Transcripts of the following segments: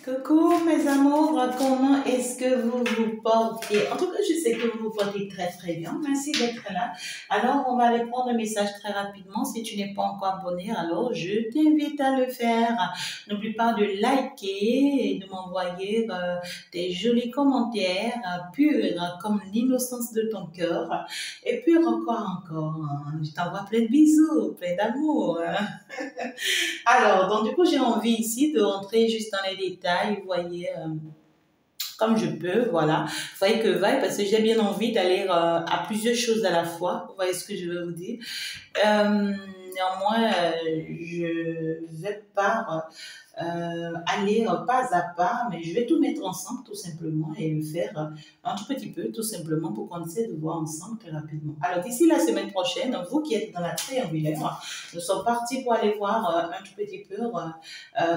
Coucou mes amours, comment est-ce que vous vous portez? En tout cas, je sais que vous vous portez très très bien. Merci d'être là. Alors, on va aller prendre le message très rapidement. Si tu n'es pas encore abonné, alors je t'invite à le faire. N'oublie pas de liker et de m'envoyer des jolis commentaires purs comme l'innocence de ton cœur. Et puis encore, je t'envoie plein de bisous, plein d'amour. Alors, donc du coup, j'ai envie ici de rentrer juste dans les détails, vous voyez, comme je peux, voilà. Vous voyez que vaille, parce que j'ai bien envie d'aller à plusieurs choses à la fois, vous voyez ce que je veux vous dire. Néanmoins, je vais pas aller pas à pas, mais je vais tout mettre ensemble tout simplement et le faire un tout petit peu tout simplement pour qu'on essaie de voir ensemble très rapidement. Alors d'ici la semaine prochaine, vous qui êtes dans la triangulaire, nous sommes partis pour aller voir un tout petit peu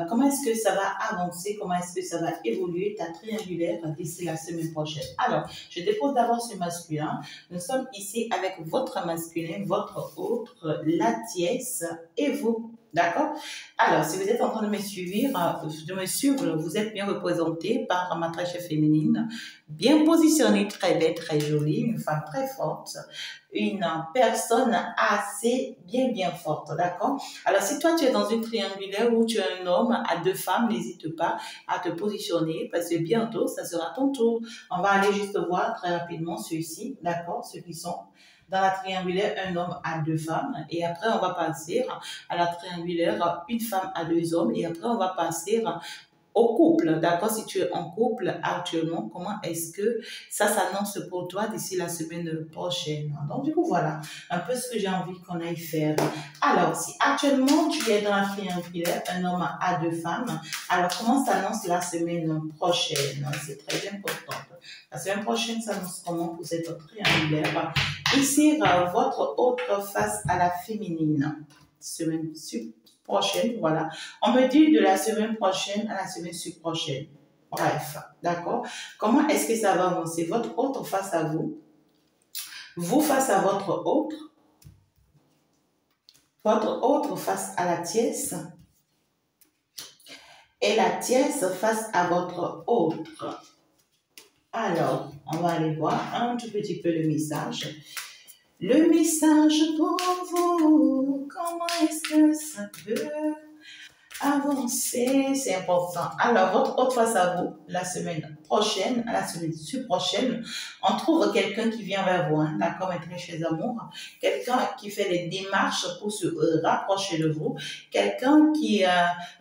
comment est-ce que ça va avancer, comment est-ce que ça va évoluer ta triangulaire d'ici la semaine prochaine. Alors, je dépose d'abord ce masculin. Nous sommes ici avec votre masculin, votre autre, la tiesse et vous. D'accord? Alors, si vous êtes en train de me suivre, vous êtes bien représenté par ma très chère féminine, bien positionnée, très belle, très jolie, une femme très forte, une personne assez bien forte, d'accord? Alors, si toi, tu es dans une triangulaire où tu es un homme à deux femmes, n'hésite pas à te positionner parce que bientôt, ça sera ton tour. On va aller juste voir très rapidement ceux-ci, d'accord? Ceux qui sont dans la triangulaire, un homme à deux femmes. Et après, on va passer à la triangulaire, une femme à deux hommes. Et après, on va passer au couple, d'accord? Si tu es en couple actuellement, comment est-ce que ça s'annonce pour toi d'ici la semaine prochaine? Donc, du coup, voilà un peu ce que j'ai envie qu'on aille faire. Alors, si actuellement tu es dans la triangulaire, un homme à deux femmes, alors comment s'annonce la semaine prochaine? C'est très important. La semaine prochaine s'annonce comment pour cette triangulaire? Ici, votre autre face à la féminine. Semaine prochaine, voilà. On me dit de la semaine prochaine à la semaine prochaine. Bref, d'accord. Comment est-ce que ça va avancer? Votre autre face à vous, vous face à votre autre face à la tiesse, et la tiesse face à votre autre. Alors, on va aller voir un tout petit peu le message. Le message pour vous, comment est-ce que ça peut avancer? C'est important. Alors, votre autre face à vous, la semaine prochaine, à la semaine prochaine, on trouve quelqu'un qui vient vers vous, hein, d'accord, mes très chers amours, quelqu'un qui fait les démarches pour se rapprocher de vous, quelqu'un qui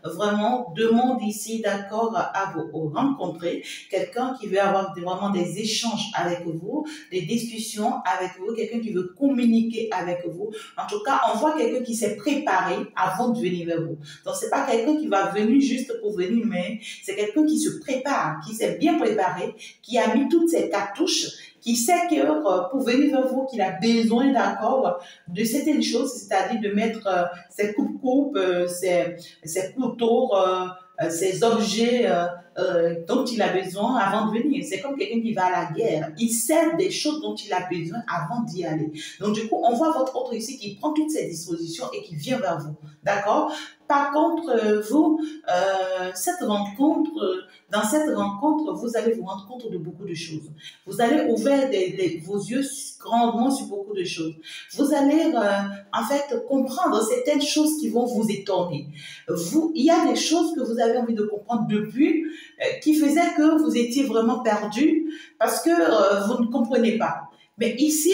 vraiment demande ici, d'accord, à vous rencontrer, quelqu'un qui veut avoir vraiment des échanges avec vous, des discussions avec vous, quelqu'un qui veut communiquer avec vous. En tout cas, on voit quelqu'un qui s'est préparé avant de venir vers vous. Donc, c'est pas quelqu'un qui va venir juste pour venir, mais c'est quelqu'un qui se prépare, qui s'est bien préparé, qui a mis toutes ses cartouches, qui sait que pour venir vers vous, qu'il a besoin d'accord de certaines choses, c'est-à-dire de mettre ses coupes-coupes, ses couteaux, ces objets dont il a besoin avant de venir. C'est comme quelqu'un qui va à la guerre. Il sait des choses dont il a besoin avant d'y aller. Donc, du coup, on voit votre autre ici qui prend toutes ses dispositions et qui vient vers vous. D'accord? Par contre, vous, dans cette rencontre, vous allez vous rendre compte de beaucoup de choses. Vous allez ouvrir vos yeux grandement sur beaucoup de choses. Vous allez, en fait, comprendre certaines choses qui vont vous étonner. Il y a des choses que vous avez envie de comprendre depuis, qui faisaient que vous étiez vraiment perdu parce que vous ne comprenez pas. Mais ici,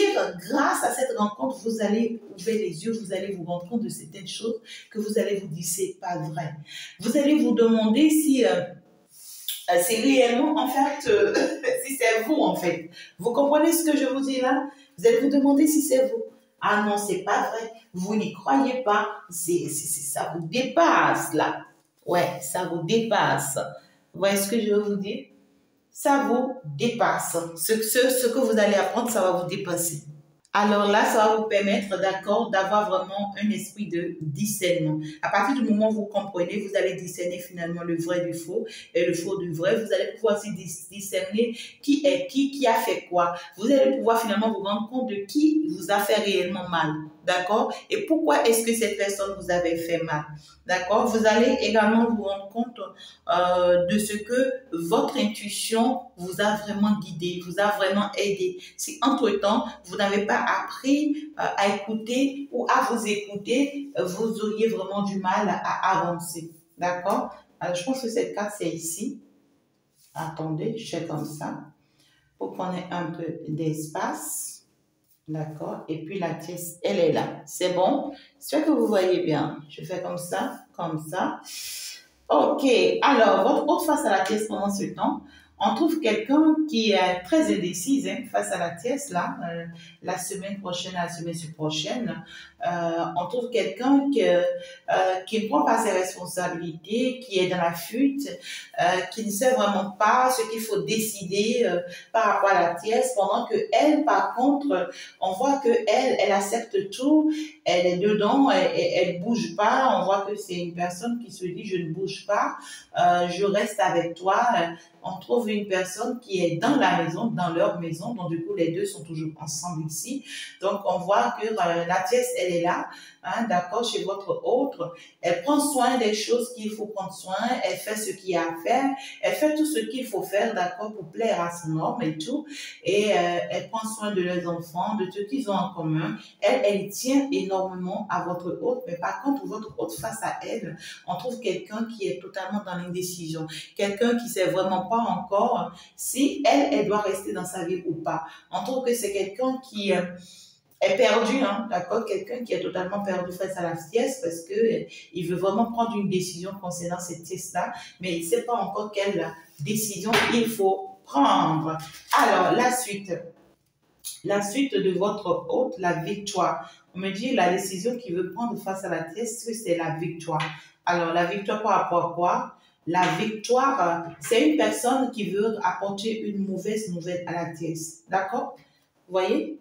grâce à cette rencontre, vous allez ouvrir les yeux, vous allez vous rendre compte de certaines choses que vous allez vous dire, c'est pas vrai. Vous allez vous demander si c'est réellement, en fait, si c'est vous, en fait. Vous comprenez ce que je vous dis là? Vous allez vous demander si c'est vous. Ah non, c'est pas vrai. Vous n'y croyez pas. Ça vous dépasse, là. Ouais, ça vous dépasse. Vous voyez ce que je veux vous dire? Ça vous dépasse. Ce que vous allez apprendre, ça va vous dépasser. Alors là, ça va vous permettre, d'accord, d'avoir vraiment un esprit de discernement. À partir du moment où vous comprenez, vous allez discerner finalement le vrai du faux et le faux du vrai. Vous allez pouvoir aussi discerner qui a fait quoi. Vous allez pouvoir finalement vous rendre compte de qui vous a fait réellement mal. d'accord? Et pourquoi est-ce que cette personne vous avait fait mal, d'accord? Vous allez également vous rendre compte de ce que votre intuition vous a vraiment guidé, vous a vraiment aidé. Si entre-temps, vous n'avez pas appris à écouter ou à vous écouter, vous auriez vraiment du mal à avancer, d'accord? Alors, je pense que cette carte, c'est ici. Attendez, je fais comme ça pour qu'on ait un peu d'espace. D'accord? Et puis la pièce, elle est là. C'est bon? J'espère que vous voyez bien. Je fais comme ça, comme ça. Ok. Alors, votre hôte face à la pièce pendant ce temps, on trouve quelqu'un qui est très indécise face à la pièce, là, la semaine prochaine, la semaine prochaine. On trouve quelqu'un qui ne prend pas ses responsabilités, qui est dans la fuite, qui ne sait vraiment pas ce qu'il faut décider par rapport à la pièce, pendant que elle, par contre, on voit que elle accepte tout, elle est dedans, elle bouge pas. On voit que c'est une personne qui se dit je ne bouge pas, je reste avec toi. On trouve une personne qui est dans la maison, dans leur maison, donc du coup les deux sont toujours ensemble ici. Donc on voit que la pièce elle est là, hein, d'accord, chez votre autre. Elle prend soin des choses qu'il faut prendre soin, elle fait ce qu'il y a à faire, elle fait tout ce qu'il faut faire, d'accord, pour plaire à son homme et tout. Et elle prend soin de leurs enfants, de ce qu'ils ont en commun. Elle tient énormément à votre hôte, mais par contre, votre hôte face à elle, on trouve quelqu'un qui est totalement dans l'indécision, quelqu'un qui sait vraiment pas encore si elle doit rester dans sa vie ou pas. On trouve que c'est quelqu'un qui est perdu, hein, d'accord, quelqu'un qui est totalement perdu face à la pièce parce que il veut vraiment prendre une décision concernant cette pièce-là, mais il ne sait pas encore quelle décision il faut prendre. Alors, la suite de votre hôte, la victoire. On me dit la décision qu'il veut prendre face à la pièce, c'est la victoire. Alors, la victoire par rapport à quoi? La victoire, c'est une personne qui veut apporter une mauvaise nouvelle à la pièce. D'accord? Vous voyez?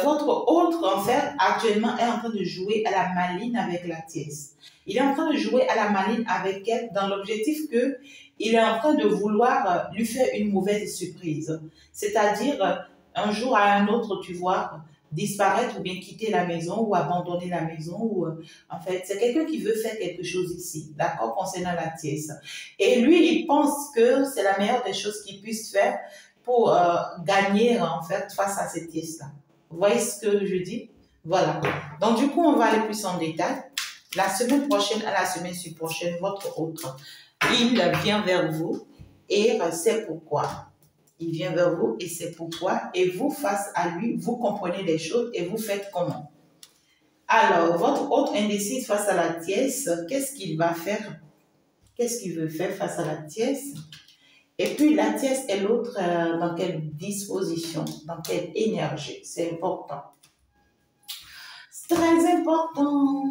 Votre autre, en fait, actuellement est en train de jouer à la maline avec la pièce. Il est en train de jouer à la maline avec elle dans l'objectif que il est en train de vouloir lui faire une mauvaise surprise. C'est-à-dire, un jour à un autre, tu vois, disparaître ou bien quitter la maison ou abandonner la maison. Ou, en fait, c'est quelqu'un qui veut faire quelque chose ici, d'accord, concernant la pièce. Et lui, il pense que c'est la meilleure des choses qu'il puisse faire pour gagner, en fait, face à cette pièce-là. Vous voyez ce que je dis? Voilà. Donc, du coup, on va aller plus en détail. La semaine prochaine à la semaine prochaine, votre autre, il vient vers vous et c'est pourquoi. Il vient vers vous et c'est pourquoi. Et vous, face à lui, vous comprenez les choses et vous faites comment? Alors, votre autre indécise face à la pièce, qu'est-ce qu'il va faire? Qu'est-ce qu'il veut faire face à la pièce? Et puis, la pièce et l'autre, dans quelle disposition, dans quelle énergie? C'est important. C'est très important.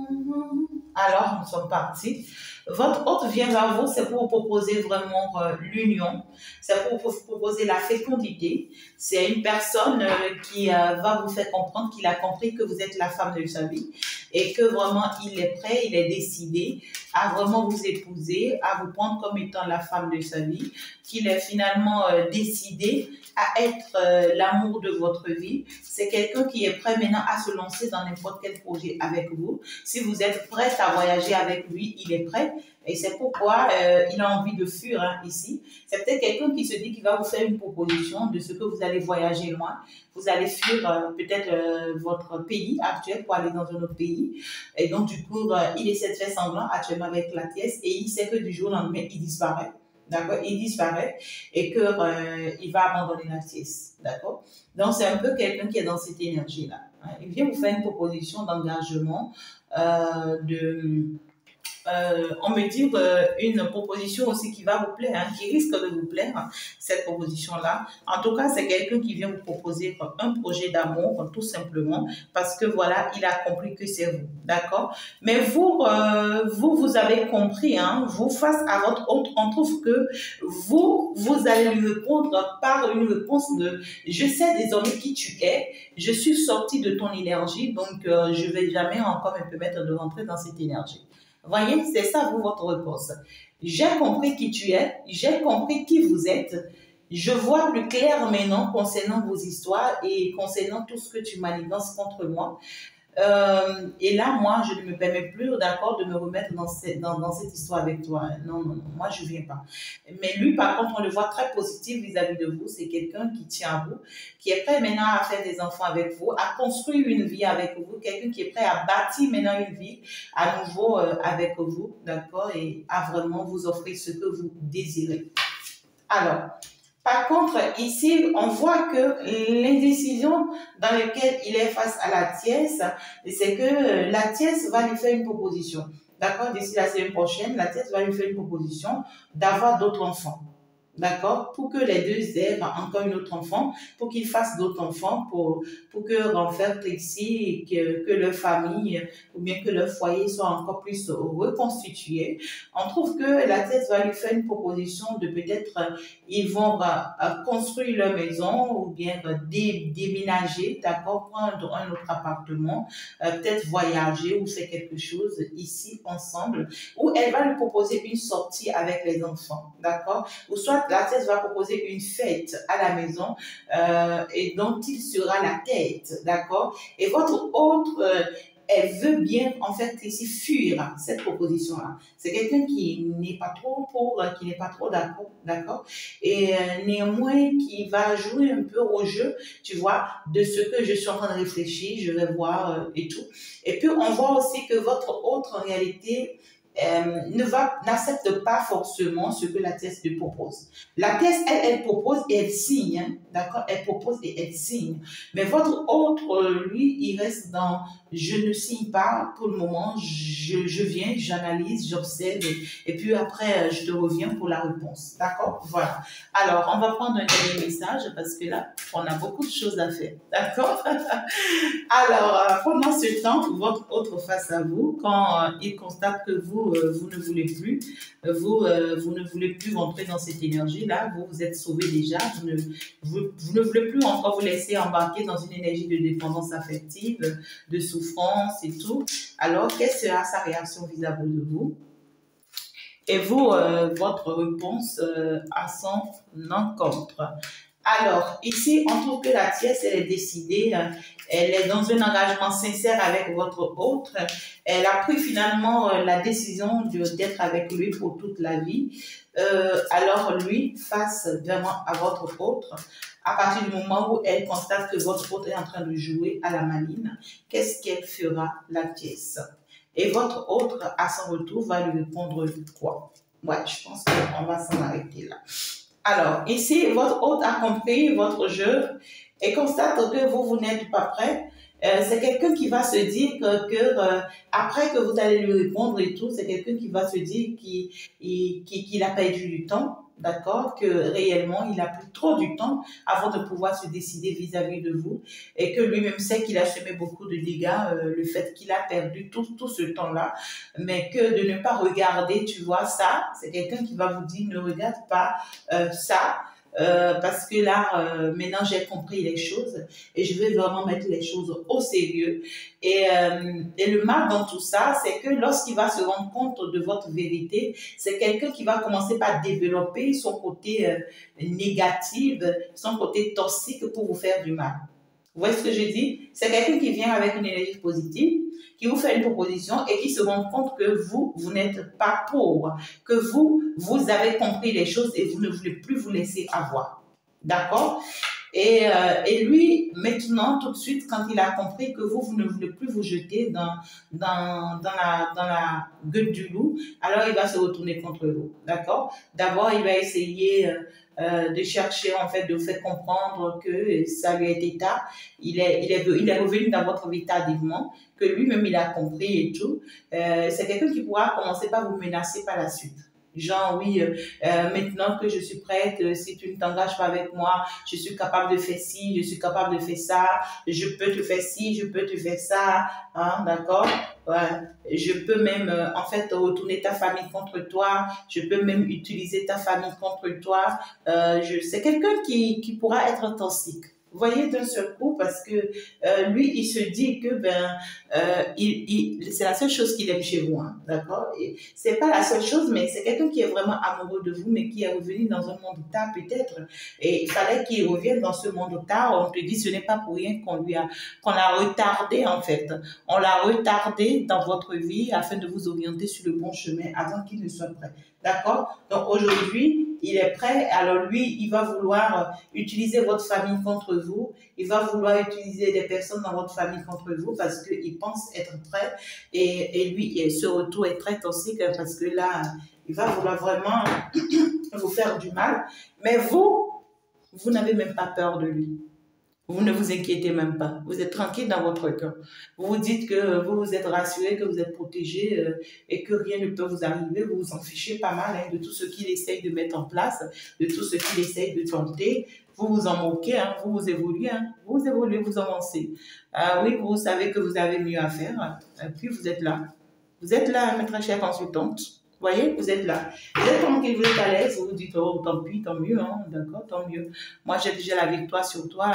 Alors, nous sommes partis. Votre hôte vient vers vous, c'est pour vous proposer vraiment l'union, c'est pour vous proposer la fécondité. C'est une personne qui va vous faire comprendre qu'il a compris que vous êtes la femme de sa vie et que vraiment il est prêt, il est décidé à vraiment vous épouser, à vous prendre comme étant la femme de sa vie, qu'il est finalement décidé à être l'amour de votre vie. C'est quelqu'un qui est prêt maintenant à se lancer dans n'importe quel projet avec vous. Si vous êtes prête à voyager avec lui, il est prêt. Et c'est pourquoi il a envie de fuir ici. C'est peut-être quelqu'un qui se dit qu'il va vous faire une proposition de ce que vous allez voyager loin. Vous allez fuir peut-être votre pays actuel pour aller dans un autre pays. Et donc, du coup, il essaie de faire semblant actuellement avec la pièce et il sait que du jour au lendemain, il disparaît. D'accord? Il disparaît et que il va abandonner la pièce. D'accord? Donc, c'est un peu quelqu'un qui est dans cette énergie-là. Hein? Il vient vous faire une proposition d'engagement, on me dit une proposition aussi qui va vous plaire, hein, qui risque de vous plaire, hein, cette proposition-là. En tout cas, c'est quelqu'un qui vient vous proposer un projet d'amour, tout simplement, parce que voilà, il a compris que c'est vous, d'accord? Mais vous, vous avez compris, hein, vous, face à votre autre, on trouve que vous allez lui répondre par une réponse de « Je sais désormais qui tu es, je suis sortie de ton énergie, donc je ne vais jamais encore me permettre de rentrer dans cette énergie. » Voyez, c'est ça, vous, votre réponse. J'ai compris qui tu es, j'ai compris qui vous êtes. Je vois plus clair maintenant concernant vos histoires et concernant tout ce que tu manigances contre moi. Et là, moi, je ne me permets plus, d'accord, de me remettre dans cette histoire avec toi. Non, non, non, moi, je ne viens pas. Mais lui, par contre, on le voit très positif vis-à-vis de vous. C'est quelqu'un qui tient à vous, qui est prêt maintenant à faire des enfants avec vous, à construire une vie avec vous, quelqu'un qui est prêt à bâtir maintenant une vie à nouveau avec vous, d'accord, et à vraiment vous offrir ce que vous désirez. Alors, par contre, ici, on voit que l'indécision dans laquelle il est face à la tiesse, c'est que la tiesse va lui faire une proposition. D'accord? D'ici la semaine prochaine, la tiesse va lui faire une proposition d'avoir d'autres enfants. D'accord? Pour que les deux aient encore une autre enfant, pour qu'ils fassent d'autres enfants, pour que, en fait, ici, que leur famille ou bien que leur foyer soit encore plus reconstitué. On trouve que la thèse va lui faire une proposition de peut-être, ils vont construire leur maison ou bien déménager, d'accord? Prendre un autre appartement, peut-être voyager ou faire quelque chose ici ensemble, où elle va lui proposer une sortie avec les enfants, d'accord? Ou soit l'artiste va proposer une fête à la maison et dont il sera la tête, d'accord? Et votre autre, elle veut bien, en fait, ici, fuir cette proposition-là. C'est quelqu'un qui n'est pas trop pour, qui n'est pas trop d'accord, d'accord? Et néanmoins, qui va jouer un peu au jeu, tu vois, de ce que je suis en train de réfléchir, je vais voir et tout. Et puis, on voit aussi que votre autre, en réalité, n'accepte pas forcément ce que la thèse lui propose. La thèse, elle propose et elle signe, hein, d'accord? Elle propose et elle signe. Mais votre autre, lui, il reste dans je ne signe pas pour le moment, je viens, j'analyse, j'observe et puis après, je te reviens pour la réponse. D'accord? Voilà. Alors, on va prendre un dernier message parce que là, on a beaucoup de choses à faire. D'accord? Alors, pendant ce temps, votre autre face à vous, quand il constate que vous ne voulez plus, vous ne voulez plus rentrer dans cette énergie-là, vous vous êtes sauvé déjà, vous ne voulez plus encore vous laisser embarquer dans une énergie de dépendance affective, de souffrance et tout. Alors, quelle sera sa réaction vis-à-vis de vous? Et vous, votre réponse à son encontre. Alors, ici, on trouve que la tierce, elle est décidée, elle est dans un engagement sincère avec votre autre. Elle a pris finalement la décision d'être avec lui pour toute la vie. Alors, lui, face vraiment à votre autre, à partir du moment où elle constate que votre autre est en train de jouer à la maline, qu'est-ce qu'elle fera, la tierce? Et votre autre, à son retour, va lui répondre quoi? Ouais, je pense qu'on va s'en arrêter là. Alors, ici, votre hôte a compris votre jeu et constate que vous n'êtes pas prêt. C'est quelqu'un qui va se dire que après que vous allez lui répondre et tout, c'est quelqu'un qui va se dire qu'il a perdu du temps, d'accord, que réellement il a pris trop du temps avant de pouvoir se décider vis-à-vis de vous et que lui-même sait qu'il a semé beaucoup de dégâts, le fait qu'il a perdu tout ce temps-là, mais que de ne pas regarder, tu vois, ça, c'est quelqu'un qui va vous dire ne regarde pas ça. Parce que là, maintenant, j'ai compris les choses et je vais vraiment mettre les choses au sérieux. Et le mal dans tout ça, c'est que lorsqu'il va se rendre compte de votre vérité, c'est quelqu'un qui va commencer par développer son côté négatif, son côté toxique pour vous faire du mal. Vous voyez ce que je dis? C'est quelqu'un qui vient avec une énergie positive, qui vous fait une proposition et qui se rend compte que vous n'êtes pas pauvre, que vous avez compris les choses et vous ne voulez plus vous laisser avoir. D'accord? Et lui, maintenant, tout de suite, quand il a compris que vous ne voulez plus vous jeter dans la gueule du loup, alors il va se retourner contre vous. D'accord? D'abord, il va essayer de chercher, en fait, de vous faire comprendre que ça lui a été tard. Il est revenu dans votre vie tardivement, que lui-même, il a compris et tout. C'est quelqu'un qui pourra commencer par vous menacer par la suite. Genre, oui, maintenant que je suis prête, si tu ne t'engages pas avec moi, je suis capable de faire ci, je suis capable de faire ça, je peux te faire ci, je peux te faire ça, hein, d'accord? Ouais. Je peux même, en fait, retourner ta famille contre toi, je peux même utiliser ta famille contre toi. C'est quelqu'un qui pourra être toxique. Vous voyez, d'un seul coup, parce que lui, il se dit que c'est la seule chose qu'il aime chez vous, hein, d'accord? Et c'est pas la seule chose, mais c'est quelqu'un qui est vraiment amoureux de vous, mais qui est revenu dans un monde tard peut-être. Et il fallait qu'il revienne dans ce monde tard. On te dit, ce n'est pas pour rien qu'on l'a retardé en fait. On l'a retardé dans votre vie afin de vous orienter sur le bon chemin avant qu'il ne soit prêt. D'accord? Donc aujourd'hui, il est prêt. Alors lui, il va vouloir utiliser votre famille contre vous. Il va vouloir utiliser des personnes dans votre famille contre vous parce qu'il pense être prêt. Et lui, ce retour est très toxique parce que là, il va vouloir vraiment vous faire du mal. Mais vous n'avez même pas peur de lui. Vous ne vous inquiétez même pas. Vous êtes tranquille dans votre cœur. Vous vous dites que vous vous êtes rassuré, que vous êtes protégé et que rien ne peut vous arriver. Vous vous en fichez pas mal de tout ce qu'il essaye de mettre en place, de tout ce qu'il essaye de tenter. Vous vous en moquez, hein, vous évoluez, vous évoluez, vous avancez. Oui, vous savez que vous avez mieux à faire. Puis vous êtes là. Vous êtes là, ma très chère consultante. Vous voyez, vous êtes là. Vous êtes tranquille, vous êtes à l'aise, vous vous dites, oh, tant pis, tant mieux, hein, d'accord, tant mieux. Moi, j'ai déjà la victoire sur toi,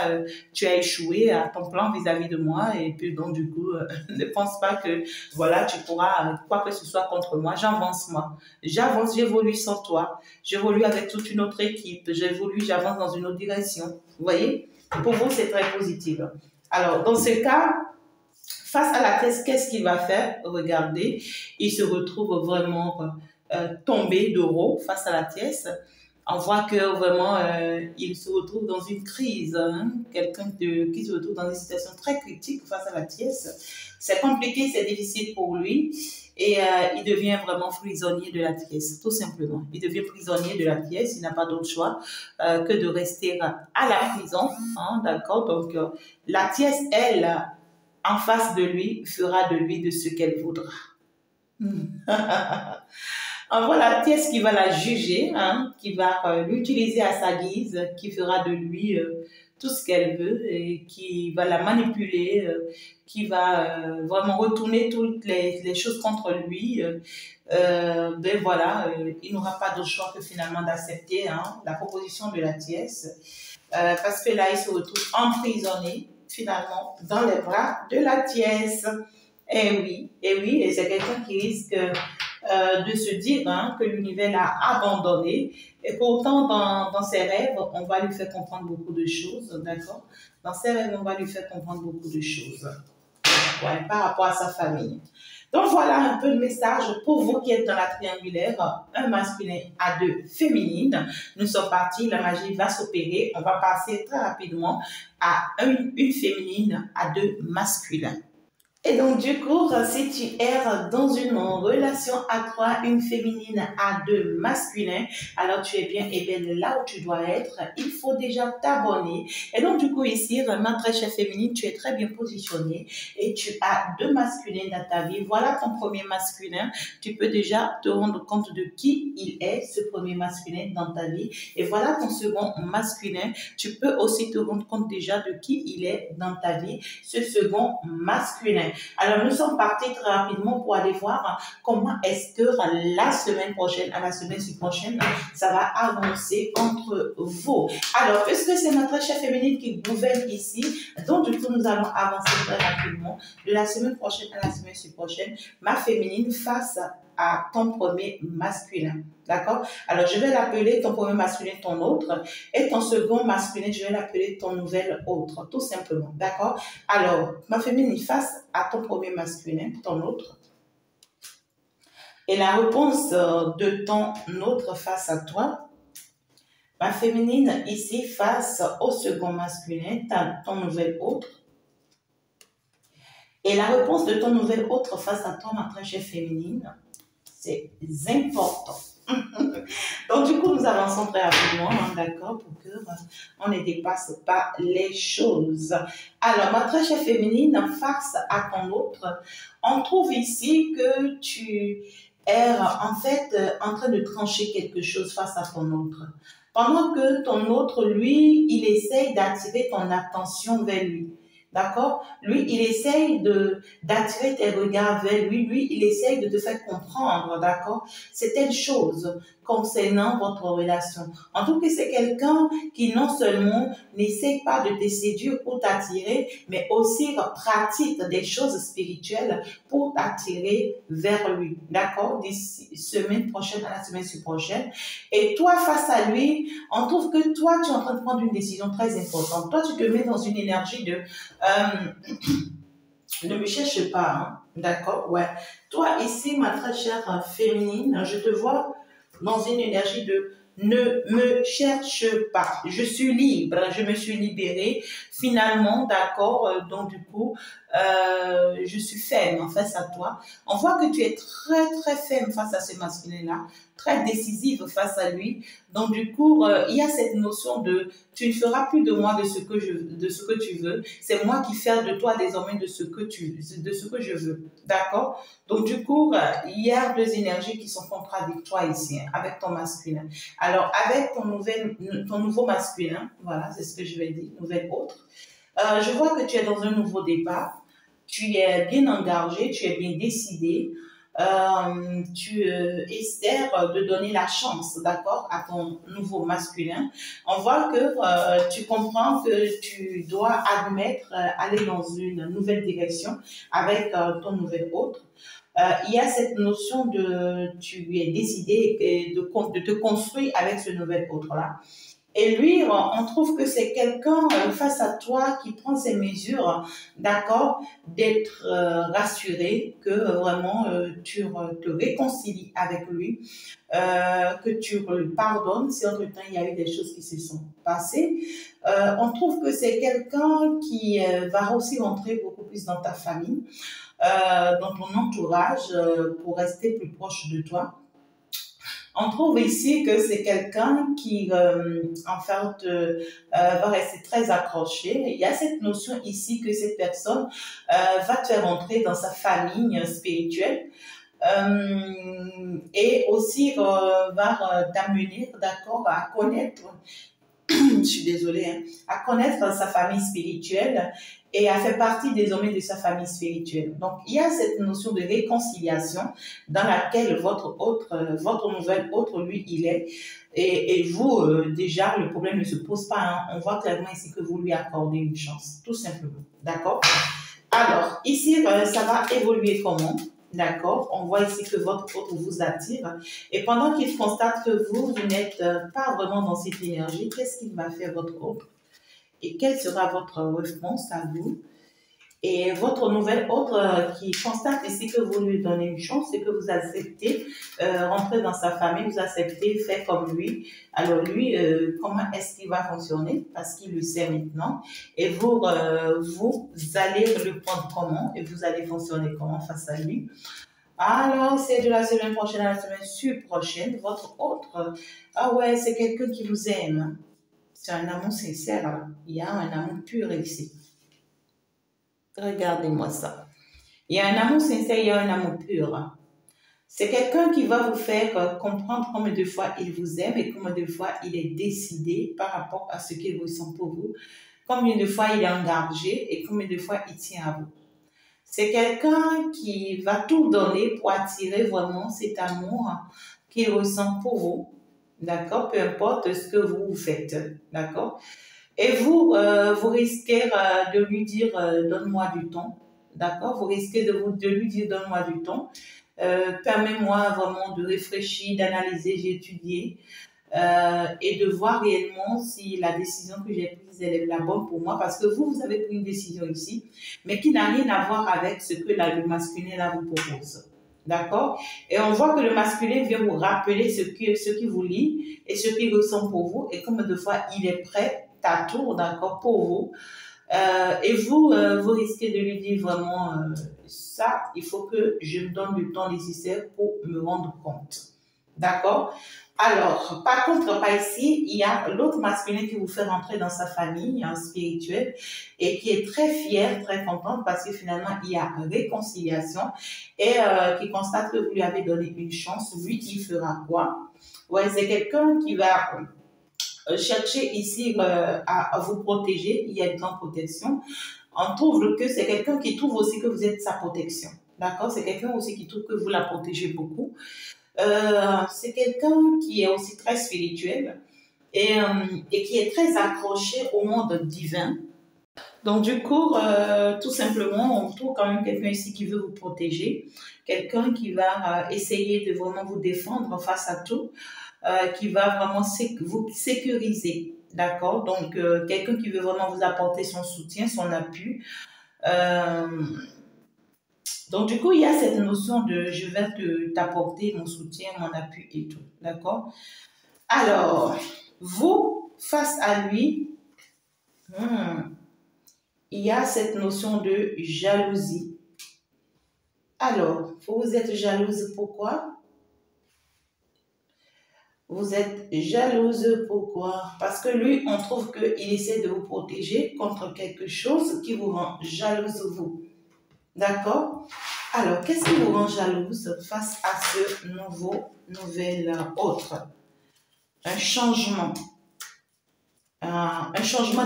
tu as échoué à ton plan vis-à-vis de moi, et puis donc, du coup, ne pense pas que, voilà, tu pourras, quoi que ce soit contre moi, j'avance, moi. J'avance, j'évolue sans toi, j'évolue avec toute une autre équipe, j'évolue, j'avance dans une autre direction. Vous voyez, pour vous, c'est très positif. Alors, dans ce cas, face à la thèse, qu'est-ce qu'il va faire? Regardez, il se retrouve vraiment tombé de haut face à la pièce. On voit que vraiment, il se retrouve dans une crise, hein? Quelqu'un qui se retrouve dans une situation très critique face à la pièce. C'est compliqué, c'est difficile pour lui. Et il devient vraiment prisonnier de la pièce, tout simplement. Il devient prisonnier de la pièce, il n'a pas d'autre choix que de rester à la prison. Hein, d'accord? Donc, la pièce, elle, en face de lui, fera de lui de ce qu'elle voudra. On voit la pièce qui va la juger, hein, qui va l'utiliser à sa guise, qui fera de lui tout ce qu'elle veut et qui va la manipuler, qui va vraiment retourner toutes les choses contre lui. Ben voilà, il n'aura pas d'autre choix que finalement d'accepter la proposition de la pièce parce que là, il se retrouve emprisonné finalement dans les bras de la pièce. Oui, et c'est quelqu'un qui risque de se dire que l'univers l'a abandonné. Et pourtant, dans ses rêves, on va lui faire comprendre beaucoup de choses, d'accord? Dans ses rêves, on va lui faire comprendre beaucoup de choses par rapport à sa famille. Donc voilà un peu le message pour vous qui êtes dans la triangulaire, un masculin à deux féminines. Nous sommes partis, la magie va s'opérer. On va passer très rapidement à une féminine à deux masculins. Et donc, du coup, si tu erres dans une relation à trois, une féminine à deux masculins, alors tu es bien et bien là où tu dois être. Il faut déjà t'abonner. Et donc, du coup, ici, ma très chère féminine, tu es très bien positionnée et tu as deux masculins dans ta vie. Voilà ton premier masculin. Tu peux déjà te rendre compte de qui il est, ce premier masculin dans ta vie. Et voilà ton second masculin. Tu peux aussi te rendre compte déjà de qui il est dans ta vie, ce second masculin. Alors, nous sommes partis très rapidement pour aller voir comment est-ce que la semaine prochaine, à la semaine prochaine, ça va avancer entre vous. Alors, puisque c'est ma très chère féminine qui gouverne ici, donc du coup, nous allons avancer très rapidement de la semaine prochaine à la semaine prochaine, ma féminine face à ton premier masculin. D'accord? Alors, je vais l'appeler ton premier masculin, ton autre, et ton second masculin, je vais l'appeler ton nouvel autre, tout simplement. D'accord? Alors, ma féminine face à ton premier masculin, ton autre, et la réponse de ton autre face à toi, ma féminine ici face au second masculin, ton nouvel autre, et la réponse de ton nouvel autre face à toi, ma très chère féminine, c'est important. Donc, du coup, nous avançons très rapidement, d'accord, pour qu'on ne dépasse pas les choses. Alors, ma très chère féminine, face à ton autre, on trouve ici que tu es en fait en train de trancher quelque chose face à ton autre. Pendant que ton autre, lui, il essaye d'attirer ton attention vers lui. D'accord? Lui, il essaye d'attirer tes regards vers lui. Lui, il essaye de te faire comprendre, d'accord? C'est telle chose. concernant votre relation. En tout cas, c'est quelqu'un qui non seulement n'essaie pas de te séduire pour t'attirer, mais aussi pratique des choses spirituelles pour t'attirer vers lui. D'accord? D'ici semaine prochaine à la semaine prochaine. Et toi, face à lui, on trouve que toi, tu es en train de prendre une décision très importante. Toi, tu te mets dans une énergie de... ne me cherche pas, hein. D'accord? Ouais. Toi, ici, ma très chère féminine, je te vois dans une énergie de ne me cherche pas. Je suis libre, je me suis libérée finalement, d'accord? Donc, du coup, je suis ferme face à toi. On voit que tu es très, très ferme face à ce masculin-là, très décisive face à lui. Donc, du coup, il y a cette notion de tu ne feras plus de moi de ce que tu veux. C'est moi qui fais de toi désormais de ce que je veux. D'accord? Donc, du coup, il y a deux énergies qui sont contradictoires ici, hein, avec ton masculin. Alors, avec ton nouveau masculin, voilà, c'est ce que je vais dire, nouvelle autre. Je vois que tu es dans un nouveau départ. Tu es bien engagé, tu es bien décidé. Tu essaies de donner la chance, d'accord, à ton nouveau masculin. On voit que tu comprends que tu dois admettre aller dans une nouvelle direction avec ton nouvel autre. Il y a cette notion de tu es décidé de te construire avec ce nouvel autre-là. Et lui, on trouve que c'est quelqu'un face à toi qui prend ses mesures, d'accord, d'être rassuré, que vraiment tu te réconcilies avec lui, que tu lui pardonnes si entre-temps il y a eu des choses qui se sont passées. On trouve que c'est quelqu'un qui va aussi rentrer beaucoup plus dans ta famille, dans ton entourage, pour rester plus proche de toi. On trouve ici que c'est quelqu'un qui, en fait, va rester très accroché. Il y a cette notion ici que cette personne va te faire entrer dans sa famille spirituelle et aussi va t'amener, d'accord, à connaître, je suis désolée, hein, à connaître sa famille spirituelle et à faire partie désormais de sa famille spirituelle. Donc, il y a cette notion de réconciliation dans laquelle votre nouvel autre, lui, il est. Et vous, déjà, le problème ne se pose pas, hein. On voit clairement ici que vous lui accordez une chance, tout simplement. D'accord? Alors, ici, ça va évoluer comment? D'accord? On voit ici que votre autre vous attire. Et pendant qu'il constate que vous n'êtes pas vraiment dans cette énergie, qu'est-ce qu'il va faire votre autre? Et quelle sera votre réponse à vous? Et votre nouvelle autre qui constate ici que vous lui donnez une chance et que vous acceptez rentrer dans sa famille, vous acceptez faire comme lui. Alors lui, comment est-ce qu'il va fonctionner? Parce qu'il le sait maintenant. Et vous allez le prendre comment? Et vous allez fonctionner comment face à lui? Alors, c'est de la semaine prochaine à la semaine prochaine. Votre autre, ah ouais, c'est quelqu'un qui vous aime. C'est un amour sincère. Là. Il y a un amour pur ici. Regardez-moi ça. Il y a un amour sincère, il y a un amour pur. C'est quelqu'un qui va vous faire comprendre combien de fois il vous aime et combien de fois il est décidé par rapport à ce qu'il ressent pour vous. Combien de fois il est engagé et combien de fois il tient à vous. C'est quelqu'un qui va tout donner pour attirer vraiment cet amour qu'il ressent pour vous. D'accord? Peu importe ce que vous faites. D'accord? Et vous, vous risquez de lui dire donne-moi du temps, d'accord? Vous risquez de lui dire donne-moi du temps. Permets-moi vraiment de réfléchir, d'analyser, j'ai étudié et de voir réellement si la décision que j'ai prise elle est la bonne pour moi parce que vous avez pris une décision ici, mais qui n'a rien à voir avec ce que le masculin là vous propose. D'accord? Et on voit que le masculin vient vous rappeler ce qui vous lie et ce qu'il ressent pour vous et combien de fois il est prêt à tour, d'accord, pour vous. Et vous, vous risquez de lui dire vraiment ça, il faut que je me donne du temps nécessaire pour me rendre compte. D'accord? Alors, par contre, pas ici, il y a l'autre masculin qui vous fait rentrer dans sa famille spirituelle et qui est très fier, très contente parce que finalement, il y a réconciliation et qui constate que vous lui avez donné une chance. Lui, il fera quoi? Ouais, c'est quelqu'un qui va chercher ici à vous protéger. Il y a une grande protection. On trouve que c'est quelqu'un qui trouve aussi que vous êtes sa protection. D'accord? C'est quelqu'un aussi qui trouve que vous la protégez beaucoup. C'est quelqu'un qui est aussi très spirituel et qui est très accroché au monde divin. Donc, du coup, tout simplement, on trouve quand même quelqu'un ici qui veut vous protéger, quelqu'un qui va essayer de vraiment vous défendre face à tout, qui va vraiment vous sécuriser. D'accord? Donc, quelqu'un qui veut vraiment vous apporter son soutien, son appui. Euh, donc, du coup, il y a cette notion de je vais t'apporter mon soutien, mon appui et tout. D'accord? Alors, vous, face à lui, il y a cette notion de jalousie. Alors, vous êtes jalouse pourquoi? Vous êtes jalouse pourquoi? Parce que lui, on trouve qu'il essaie de vous protéger contre quelque chose qui vous rend jalouse vous. D'accord? Alors, qu'est-ce qui vous rend jalouse face à ce nouvel autre? Un changement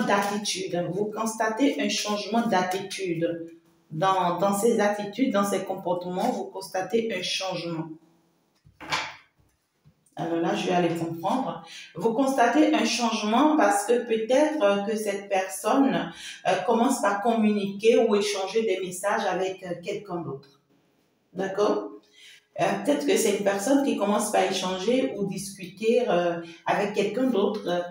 d'attitude. Vous constatez un changement d'attitude. Dans ses attitudes, dans ses comportements, vous constatez un changement. Alors là, je vais aller comprendre. Vous constatez un changement parce que peut-être que cette personne commence par communiquer ou échanger des messages avec quelqu'un d'autre. D'accord? Peut-être que c'est une personne qui commence par échanger ou discuter avec quelqu'un d'autre.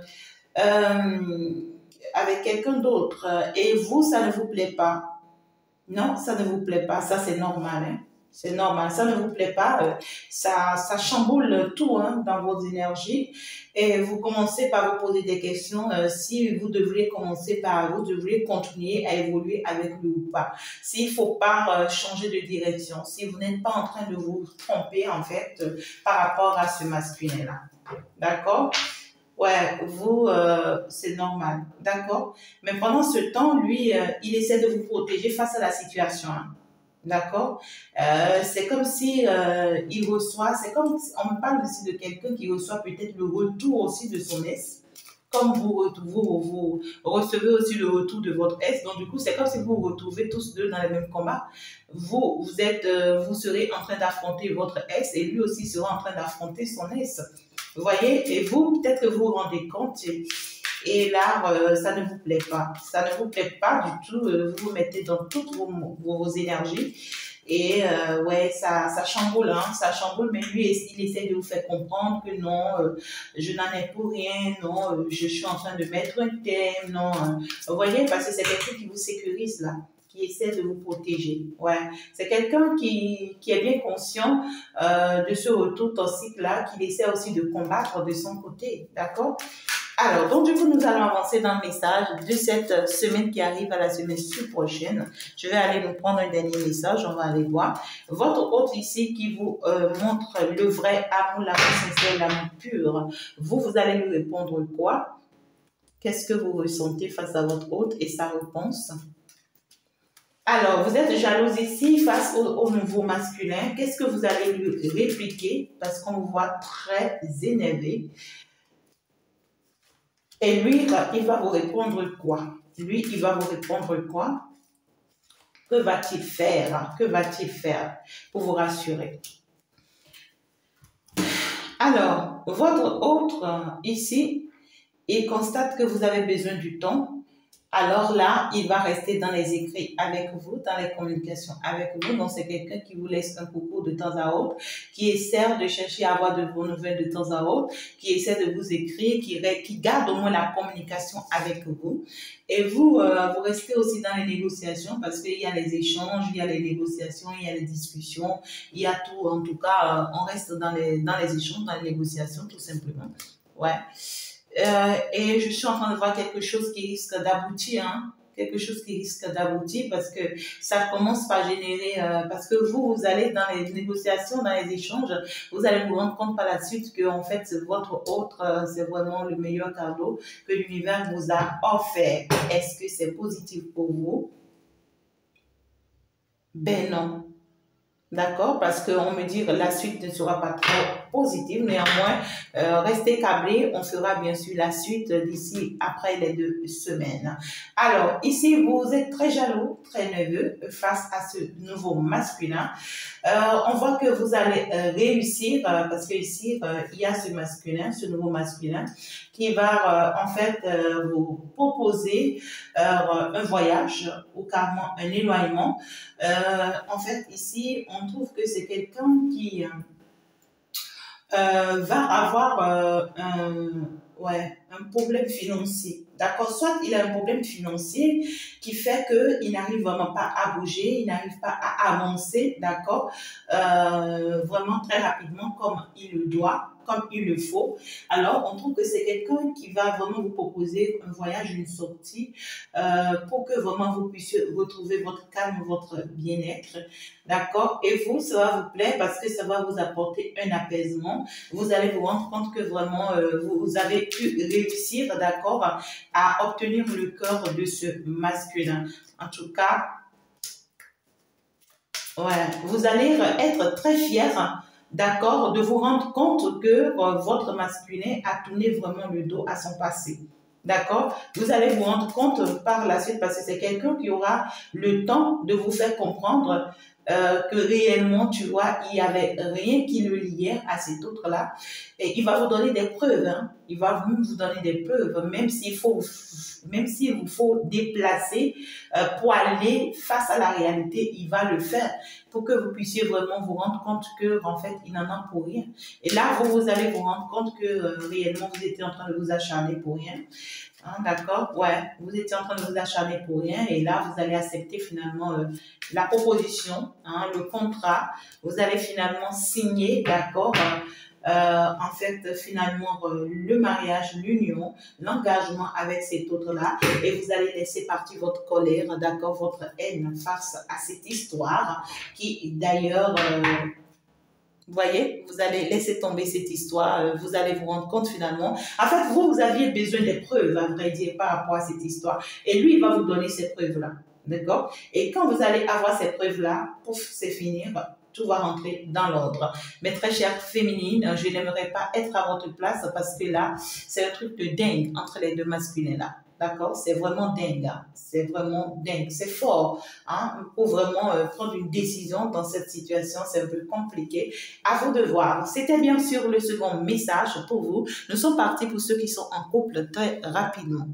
Et vous, ça ne vous plaît pas. Non, ça ne vous plaît pas. Ça, c'est normal. Hein? C'est normal. Ça ne vous plaît pas. Ça chamboule tout dans vos énergies. Et vous commencez par vous poser des questions. Si vous devriez vous devriez continuer à évoluer avec lui ou pas. S'il ne faut pas changer de direction. Si vous n'êtes pas en train de vous tromper, en fait, par rapport à ce masculin-là. D'accord? Ouais, vous, c'est normal, d'accord? Mais pendant ce temps, lui, il essaie de vous protéger face à la situation, d'accord? C'est comme si il reçoit, on me parle aussi de quelqu'un qui reçoit peut-être le retour aussi de son ex, comme vous recevez aussi le retour de votre ex, donc du coup, c'est comme si vous vous retrouvez tous deux dans le même combat. Vous serez en train d'affronter votre ex et lui aussi sera en train d'affronter son ex. Vous voyez, et vous, peut-être que vous vous rendez compte, et là, ça ne vous plaît pas. Ça ne vous plaît pas du tout. Vous vous mettez dans toutes vos énergies. Et ouais, ça chamboule, ça chamboule, mais lui, il essaie de vous faire comprendre que non, je n'en ai pour rien, non, je suis en train de mettre un thème, non. Vous voyez, parce que c'est quelqu'un qui vous sécurise là, qui essaie de vous protéger. Ouais, c'est quelqu'un qui est bien conscient de ce retour toxique-là, qu'il essaie aussi de combattre de son côté, d'accord? Alors, donc du coup, nous allons avancer dans le message de cette semaine qui arrive à la semaine prochaine. Je vais aller nous prendre un dernier message, on va aller voir. Votre hôte ici qui vous montre le vrai amour, l'amour sincère, l'amour pur. Vous allez lui répondre quoi? Qu'est-ce que vous ressentez face à votre hôte et sa réponse? Alors, vous êtes jalouse ici face au nouveau masculin. Qu'est-ce que vous allez lui répliquer? Parce qu'on vous voit très énervé. Et lui, il va vous répondre quoi? Lui, il va vous répondre quoi? Que va-t-il faire? Que va-t-il faire pour vous rassurer? Alors, votre autre ici, il constate que vous avez besoin du temps. Alors là, il va rester dans les écrits avec vous, dans les communications avec vous. Donc, c'est quelqu'un qui vous laisse un coucou de temps à autre, qui essaie de chercher à avoir de vos nouvelles de temps à autre, qui essaie de vous écrire, qui garde au moins la communication avec vous. Et vous, vous restez aussi dans les négociations parce qu'il y a les échanges, il y a les négociations, il y a les discussions, il y a tout. En tout cas, on reste dans les échanges, dans les négociations, tout simplement. Ouais. Et je suis en train de voir quelque chose qui risque d'aboutir, quelque chose qui risque d'aboutir parce que ça commence par générer, parce que vous allez dans les négociations, dans les échanges, vous allez vous rendre compte par la suite que en fait votre autre, c'est vraiment le meilleur cadeau que l'univers vous a offert. Est-ce que c'est positif pour vous? Ben non. D'accord? Parce qu'on me dit que la suite ne sera pas trop positive. Néanmoins, restez câblés. On fera bien sûr la suite d'ici après les 2 semaines. Alors, ici, vous êtes très jaloux, très nerveux face à ce nouveau masculin. On voit que vous allez réussir parce que ici, il y a ce masculin, ce nouveau masculin qui va en fait vous proposer un voyage ou carrément un éloignement. En fait, ici, on trouve que c'est quelqu'un qui va avoir un problème financier. D'accord? Soit il a un problème financier qui fait qu'il n'arrive vraiment pas à bouger, il n'arrive pas à avancer, d'accord? Vraiment très rapidement comme il le doit, comme il le faut. Alors, on trouve que c'est quelqu'un qui va vraiment vous proposer un voyage, une sortie, pour que vraiment vous puissiez retrouver votre calme, votre bien-être, d'accord? Et vous, ça va vous plaire parce que ça va vous apporter un apaisement. Vous allez vous rendre compte que vraiment, vous avez pu réussir, d'accord, à obtenir le cœur de ce masculin. En tout cas, ouais, vous allez être très fier, d'accord, de vous rendre compte que votre masculin a tourné vraiment le dos à son passé. D'accord? Vous allez vous rendre compte par la suite parce que c'est quelqu'un qui aura le temps de vous faire comprendre que réellement, tu vois, il n'y avait rien qui le liait à cet autre-là. Et il va vous donner des preuves. Hein. Il va vous donner des preuves, même s'il vous faut déplacer pour aller face à la réalité, il va le faire pour que vous puissiez vraiment vous rendre compte que en fait, il n'en a pour rien. Et là, vous allez vous rendre compte que réellement, vous étiez en train de vous acharner pour rien. Hein, d'accord? Ouais, vous étiez en train de vous acharner pour rien et là, vous allez accepter finalement la proposition, hein, le contrat. Vous allez finalement signer, d'accord? En fait, finalement, le mariage, l'union, l'engagement avec cet autre-là et vous allez laisser partir votre colère, d'accord? Votre haine face à cette histoire qui, d'ailleurs, vous voyez, vous allez laisser tomber cette histoire, vous allez vous rendre compte finalement. En fait, vous aviez besoin des preuves, à vrai dire, par rapport à cette histoire. Et lui, il va vous donner ces preuves-là. D'accord? Et quand vous allez avoir ces preuves-là, pouf, c'est fini, tout va rentrer dans l'ordre. Mes très chères féminines, je n'aimerais pas être à votre place parce que là, c'est un truc de dingue entre les deux masculins-là. D'accord? C'est vraiment dingue. Hein? C'est vraiment dingue. C'est fort. Hein? Pour vraiment prendre une décision dans cette situation, c'est un peu compliqué. À vous de voir. C'était bien sûr le second message pour vous. Nous sommes partis pour ceux qui sont en couple très rapidement.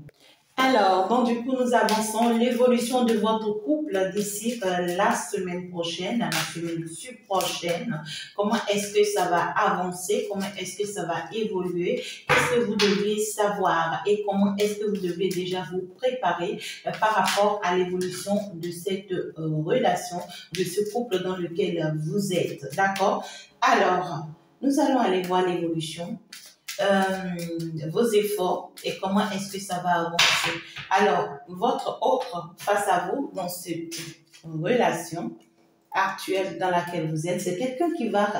Alors, donc du coup, nous avançons l'évolution de votre couple d'ici la semaine prochaine, la semaine prochaine. Comment est-ce que ça va avancer? Comment est-ce que ça va évoluer? Qu'est-ce que vous devez savoir? Et comment est-ce que vous devez déjà vous préparer par rapport à l'évolution de cette relation, de ce couple dans lequel vous êtes? D'accord? Alors, nous allons aller voir l'évolution. Vos efforts et comment est-ce que ça va avancer. Alors, votre autre face à vous dans cette relation actuelle dans laquelle vous êtes, c'est quelqu'un qui va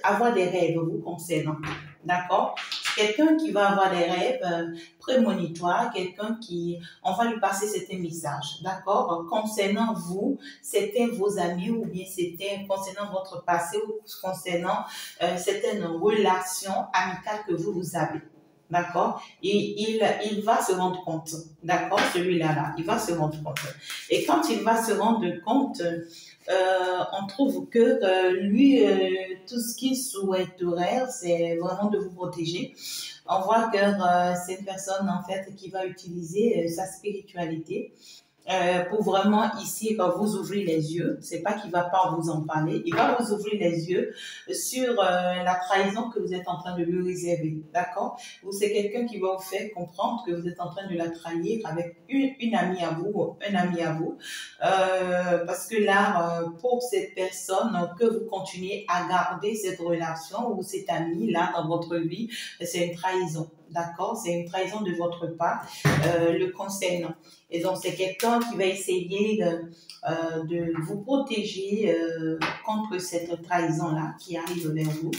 avoir des rêves vous concernant. D'accord? Quelqu'un qui va avoir des rêves prémonitoires, quelqu'un qui, on va lui passer certains messages, d'accord? Concernant vous, c'était vos amis ou bien c'était concernant votre passé ou concernant certaines relations amicales que vous avez. D'accord? Et il va se rendre compte. D'accord? Celui-là, il va se rendre compte. Et quand il va se rendre compte, on trouve que lui, tout ce qu'il souhaiterait, c'est vraiment de vous protéger. On voit que c'est une personne, en fait, qui va utiliser sa spiritualité pour vraiment ici vous ouvrir les yeux. C'est pas qu'il va pas vous en parler, il va vous ouvrir les yeux sur la trahison que vous êtes en train de lui réserver, d'accord? Ou c'est quelqu'un qui va vous faire comprendre que vous êtes en train de la trahir avec une amie à vous, un ami à vous, parce que là, pour cette personne, que vous continuez à garder cette relation ou cet ami là dans votre vie, c'est une trahison. D'accord? C'est une trahison de votre part le concernant. Et donc, c'est quelqu'un qui va essayer de vous protéger contre cette trahison-là qui arrive vers vous.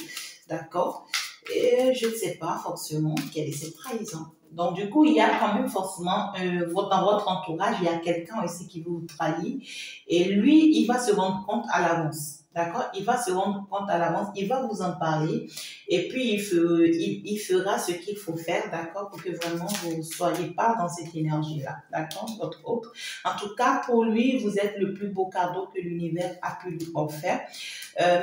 D'accord? Et je ne sais pas forcément quelle est cette trahison. Donc, du coup, il y a quand même forcément, dans votre entourage, il y a quelqu'un aussi qui vous trahit. Et lui, il va se rendre compte à l'avance. D'accord? Il va se rendre compte à l'avance, il va vous en parler. Et puis, il fera ce qu'il faut faire, d'accord? Pour que vraiment vous ne soyez pas dans cette énergie-là. D'accord? Votre autre. En tout cas, pour lui, vous êtes le plus beau cadeau que l'univers a pu lui offrir.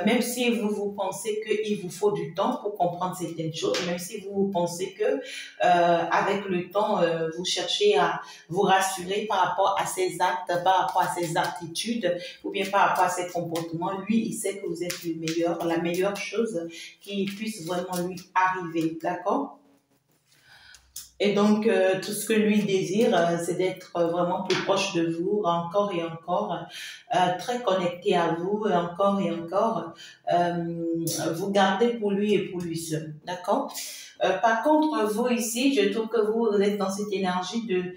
Même si vous pensez qu'il vous faut du temps pour comprendre certaines choses, même si vous pensez que avec le temps, vous cherchez à vous rassurer par rapport à ses actes, par rapport à ses aptitudes, ou bien par rapport à ses comportements, lui, il sait que vous êtes le meilleur, la meilleure chose qui puisse vraiment lui arriver, d'accord? Et donc, tout ce que lui désire, c'est d'être vraiment plus proche de vous, encore et encore, très connecté à vous, et encore, vous gardez pour lui et pour lui seul, d'accord? Par contre, vous ici, je trouve que vous êtes dans cette énergie de...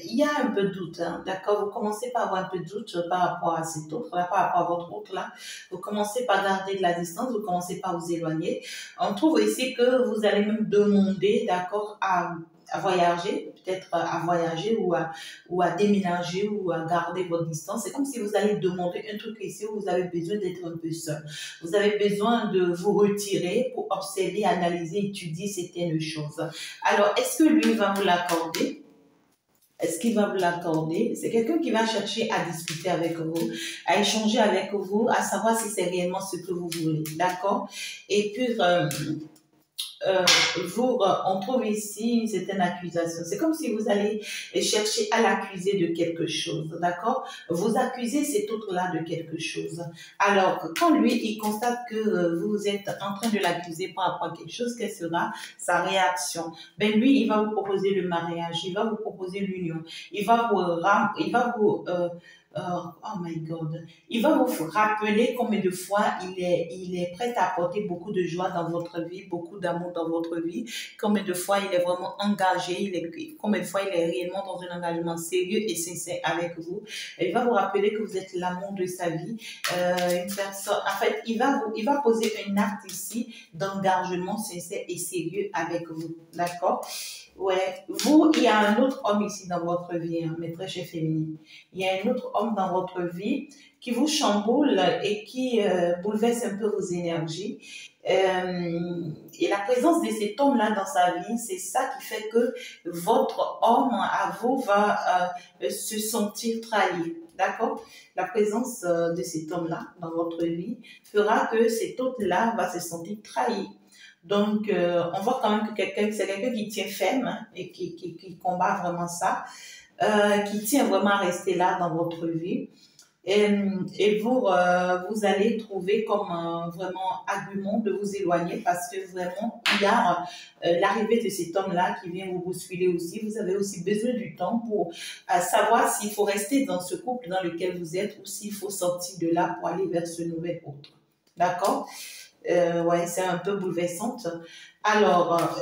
il y a un peu de doute, hein, d'accord? Vous commencez par avoir un peu de doute par rapport à cet autre, par rapport à votre autre là. Vous commencez par garder de la distance, vous commencez par vous éloigner. On trouve ici que vous allez même demander, d'accord, à voyager, peut-être à voyager ou à déménager ou à garder votre distance. C'est comme si vous allez demander un truc ici où vous avez besoin d'être un peu seul. Vous avez besoin de vous retirer pour observer, analyser, étudier certaines choses. Alors, est-ce que lui va vous l'accorder? Est-ce qu'il va vous l'accorder? C'est quelqu'un qui va chercher à discuter avec vous, à échanger avec vous, à savoir si c'est réellement ce que vous voulez. D'accord? Et puis, on trouve ici une certaine accusation. C'est comme si vous allez chercher à l'accuser de quelque chose, d'accord? Vous accusez cet autre-là de quelque chose. Alors, quand lui, il constate que vous êtes en train de l'accuser par rapport à quelque chose, quelle sera sa réaction? Ben lui, il va vous proposer le mariage, il va vous proposer l'union, oh my God. Il va vous rappeler combien de fois il est prêt à apporter beaucoup de joie dans votre vie, beaucoup d'amour dans votre vie, combien de fois il est vraiment engagé, combien de fois il est réellement dans un engagement sérieux et sincère avec vous. Il va vous rappeler que vous êtes l'amour de sa vie. Une personne, en fait, il va poser un acte ici d'engagement sincère et sérieux avec vous. D'accord? Ouais, vous, il y a un autre homme ici dans votre vie, hein, mes très chers féminines. Il y a un autre homme dans votre vie qui vous chamboule et qui bouleverse un peu vos énergies. Et la présence de cet homme-là dans sa vie, c'est ça qui fait que votre homme à vous va se sentir trahi. D'accord? La présence de cet homme-là dans votre vie fera que cet autre-là va se sentir trahi. Donc, on voit quand même que c'est quelqu'un qui tient ferme, hein, et qui combat vraiment ça, qui tient vraiment à rester là dans votre vie. Et vous allez trouver comme vraiment argument de vous éloigner parce que vraiment, il y a l'arrivée de cet homme-là qui vient vous bousculer aussi. Vous avez aussi besoin du temps pour savoir s'il faut rester dans ce couple dans lequel vous êtes ou s'il faut sortir de là pour aller vers ce nouvel autre. D'accord? Ouais, c'est un peu bouleversante. Alors,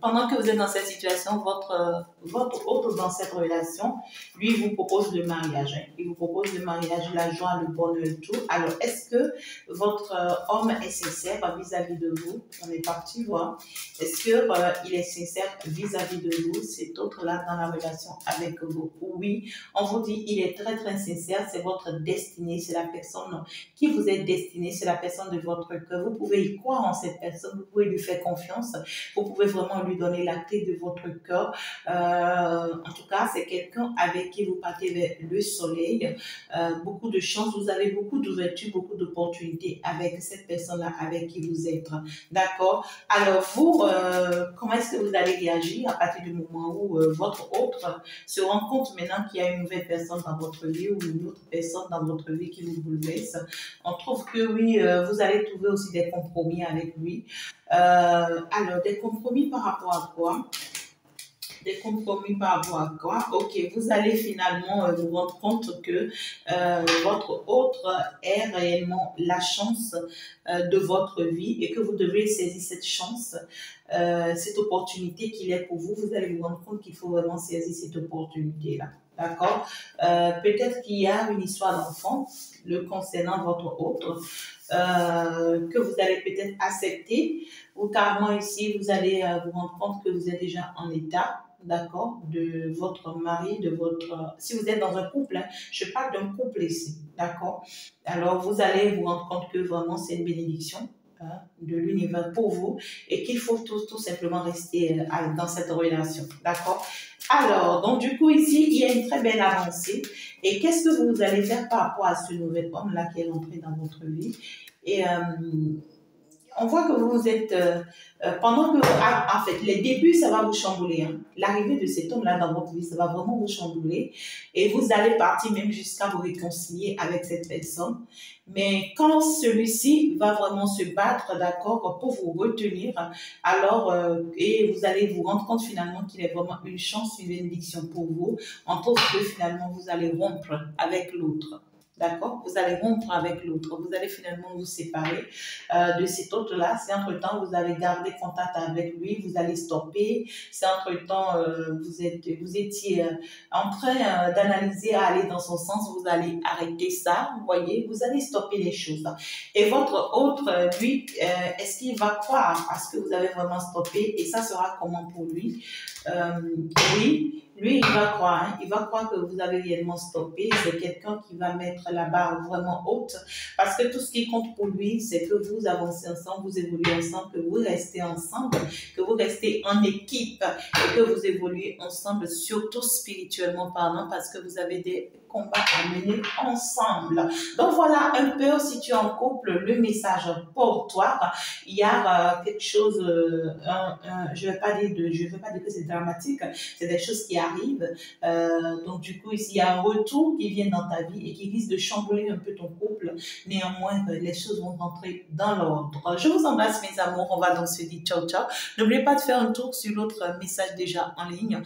pendant que vous êtes dans cette situation, votre autre dans cette relation, lui, il vous propose le mariage. Hein. Il vous propose le mariage, la joie, le bonheur, tout. Alors, est-ce que votre homme est sincère vis-à-vis de vous? On est parti voir. Est-ce que il est sincère vis-à-vis de vous, cet autre-là, dans la relation avec vous? Oui, on vous dit, il est très, très sincère. C'est votre destinée. C'est la personne qui vous est destinée. C'est la personne de votre cœur. Vous pouvez y croire en cette personne. Vous pouvez lui faire confiance. Vous pouvez vraiment lui donner la clé de votre cœur. En tout cas, c'est quelqu'un avec qui vous partez vers le soleil. Beaucoup de chance. Vous avez beaucoup d'ouverture, beaucoup d'opportunités avec cette personne-là avec qui vous êtes. D'accord? Alors, vous, comment est-ce que vous allez réagir à partir du moment où votre autre se rend compte maintenant qu'il y a une nouvelle personne dans votre vie ou une autre personne dans votre vie qui vous bouleverse? On trouve que oui, vous allez trouver aussi des compromis avec lui. Alors, des compromis par rapport à quoi? Des compromis par rapport à quoi? Ok, vous allez finalement vous rendre compte que votre autre est réellement la chance de votre vie et que vous devez saisir cette chance, cette opportunité qu'il est pour vous. Vous allez vous rendre compte qu'il faut vraiment saisir cette opportunité-là. d'accord? Peut-être qu'il y a une histoire d'enfant le concernant votre autre que vous allez peut-être accepter ou carrément ici, vous allez vous rendre compte que vous êtes déjà en état, d'accord, de votre mari, de votre... Si vous êtes dans un couple, hein, je parle d'un couple ici, d'accord? Alors, vous allez vous rendre compte que vraiment, c'est une bénédiction hein, de l'univers pour vous et qu'il faut tout simplement rester dans cette relation, d'accord? Alors, donc du coup, ici, il y a une très belle avancée. Et qu'est-ce que vous allez faire par rapport à ce nouvel homme-là qui est rentré dans votre vie? Et on voit que vous êtes, pendant que, en fait, les débuts, ça va vous chambouler. Hein. L'arrivée de cet homme-là dans votre vie, ça va vraiment vous chambouler. Et vous allez partir même jusqu'à vous réconcilier avec cette personne. Mais quand celui-ci va vraiment se battre, d'accord, pour vous retenir, alors, et vous allez vous rendre compte finalement qu'il est vraiment une chance, une bénédiction pour vous, entre autres que finalement vous allez rompre avec l'autre. D'accord? Vous allez rompre avec l'autre. Vous allez finalement vous séparer de cet autre-là. Si entre-temps, vous avez gardé contact avec lui, vous allez stopper. Si entre-temps, vous étiez en train d'analyser à aller dans son sens, vous allez arrêter ça. Vous voyez, vous allez stopper les choses. Et votre autre, lui, est-ce qu'il va croire à ce que vous avez vraiment stoppé? Et ça sera comment pour lui? Oui. Lui, il va croire, hein, il va croire que vous avez réellement stoppé. C'est quelqu'un qui va mettre la barre vraiment haute parce que tout ce qui compte pour lui, c'est que vous avancez ensemble, vous évoluez ensemble, que vous restez ensemble, que vous restez en équipe et que vous évoluez ensemble, surtout spirituellement parlant, parce que vous avez des combats à mener ensemble. Donc voilà un peu, si tu es en couple, le message pour toi. Il y a quelque chose, je ne vais pas dire que c'est dramatique, c'est des choses qui arrivent. Donc du coup, ici, il y a un retour qui vient dans ta vie et qui risque de chambouler un peu ton couple. Néanmoins, les choses vont rentrer dans l'ordre. Je vous embrasse, mes amours. On va donc se dire ciao, ciao. N'oubliez pas de faire un tour sur l'autre message déjà en ligne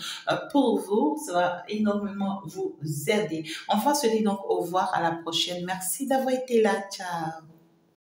pour vous. Ça va énormément vous aider. On va se dire donc au revoir à la prochaine. Merci d'avoir été là. Ciao.